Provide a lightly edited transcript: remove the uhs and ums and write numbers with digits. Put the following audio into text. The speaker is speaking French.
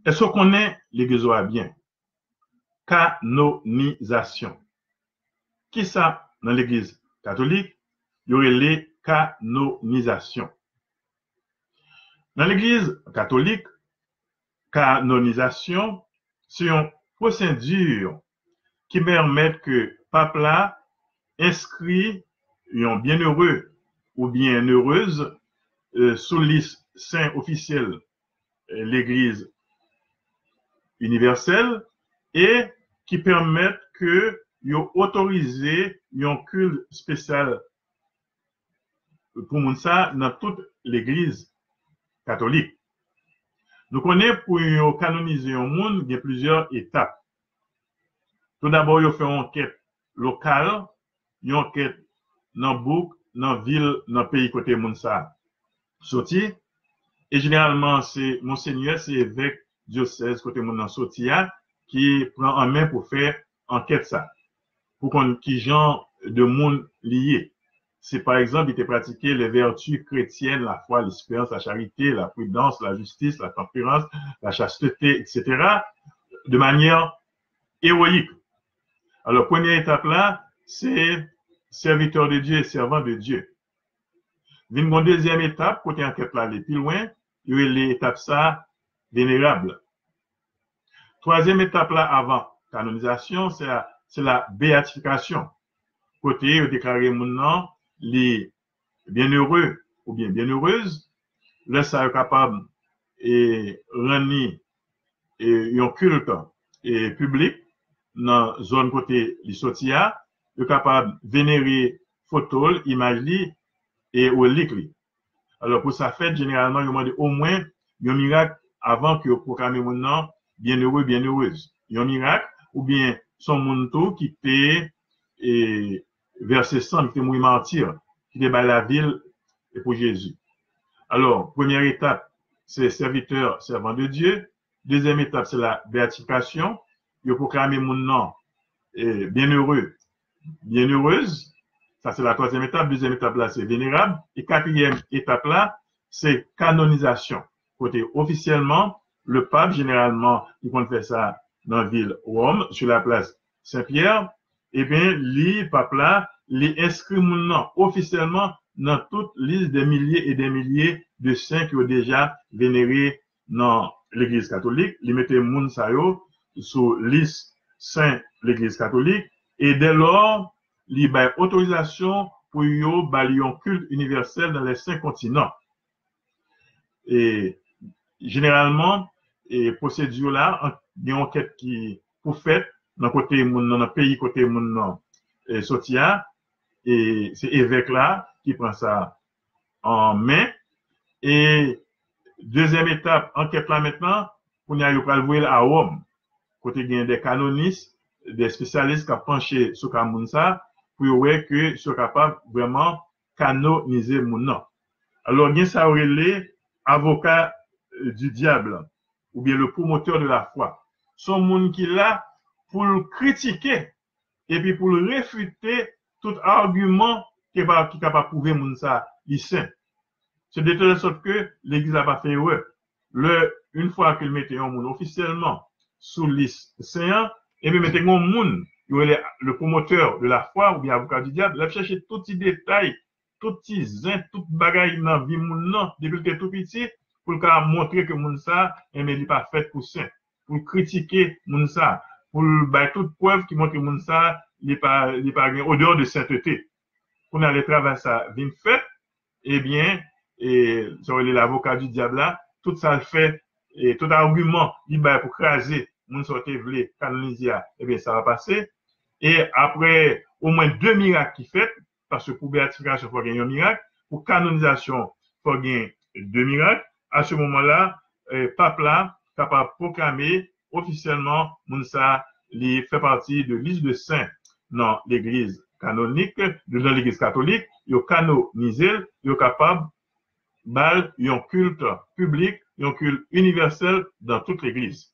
Est-ce qu'on connaît l'église bien? Canonisation. Qui ça dans l'église catholique? Il y aurait les canonisations. Dans l'église catholique, canonisation, c'est une procédure qui permet que pape là inscrit un bienheureux ou bien heureuse sous liste saint officielle l'église universelle et qui permettent que yo autorisé un culte spécial pour moun ça dans toute l'église catholique. Nous connaissons pour canoniser un monde, il y a plusieurs étapes. Tout d'abord, il fait une enquête locale, une enquête dans bouc, dans ville, dans pays côté moun ça sorti. Et généralement, c'est monseigneur, c'est évêque diocèse côté moun nan sorti qui prend en main pour faire enquête ça. Pour qu'on qui genre de monde lié. C'est par exemple, il était pratiqué les vertus chrétiennes, la foi, l'espérance, la charité, la prudence, la justice, la tempérance, la chasteté, etc., de manière héroïque. Alors, première étape là, c'est serviteur de Dieu et servant de Dieu. Une deuxième étape, côté enquête là, aller plus loin, il y a l'étape ça, vénérable. Troisième étape là, avant canonisation, c'est la béatification. Côté, il déclaré mon nom, les bienheureux ou bien bienheureuses, là, ça est capable de rendre un culte public dans la zone côté les sotia, est capable de vénérer photos, images et reliques. Alors, pour ça fait, généralement, il demande au moins un miracle avant que vous proclamez mon nom, bienheureux, bienheureuse. Un miracle, ou bien son monde qui était versé sang, qui était mouillé martyr, qui était dans la ville et pour Jésus. Alors, première étape, c'est serviteur, servant de Dieu. Deuxième étape, c'est la béatification. Il proclamer mon nom bienheureux, bienheureuse. Ça, c'est la troisième étape. Deuxième étape, là, c'est vénérable. Et quatrième étape, là, c'est canonisation. Côté officiellement, le pape, généralement, il compte faire ça dans la ville Rome, sur la place Saint-Pierre. Eh bien, lui, pape là, il inscrit mon nom officiellement dans toute liste des milliers et des milliers de saints qui ont déjà vénéré dans l'église catholique. Il mettait moun sa yo sur liste saint l'église catholique. Et dès lors, il a autorisation pour yo bali un culte universel dans les 5 continents. Et généralement, et procédure là, il y a une enquête qui pour fait dans côté moun dans le pays côté moun sotia et c'est évêque là qui prend ça en main. Et deuxième étape, enquête là maintenant, on y a eu pour le à Rome. Côté gain des canonistes, des spécialistes qui ont penché sur Kamounsa pour voir que sont capables vraiment canoniser mon nom. Alors, bien ça aurait les avocats du diable ou bien le promoteur de la foi. Son monde qui là pour le critiquer et puis pour le réfuter tout argument qui est capable de prouver mon ça, il saint. C'est de telle sorte que l'église n'a pas fait erreur. Une fois qu'il mettait un monde officiellement sous liste saint, et bien mettez un monde, le promoteur de la foi ou bien avocat du diable, il a cherché tous les détails, tous les zins, toutes les bagailles dans la vie non, depuis que tout petit, pour montrer que moun ça, il n'est pas fait pour saint, pour critiquer moun ça, pour toute preuve qui montre que moun ça, il n'est pas au dehors de sainteté. Pour aller travailler ça, vient fait, eh bien, et sur l'avocat du diable là, tout ça le fait, et tout argument, il va pour craser, moun sorti vle, canoniser, eh bien, ça va passer. Et après, au moins 2 miracles qui fait, parce que pour béatification, il faut gagner un miracle, pour canonisation, il faut gagner 2 miracles. À ce moment-là, pape là, capable de proclamer officiellement, moun ça, il fait partie de liste de saints dans l'église canonique, dans l'église catholique, il est canonisé, il est capable de un culte public, un culte universel dans toute l'église.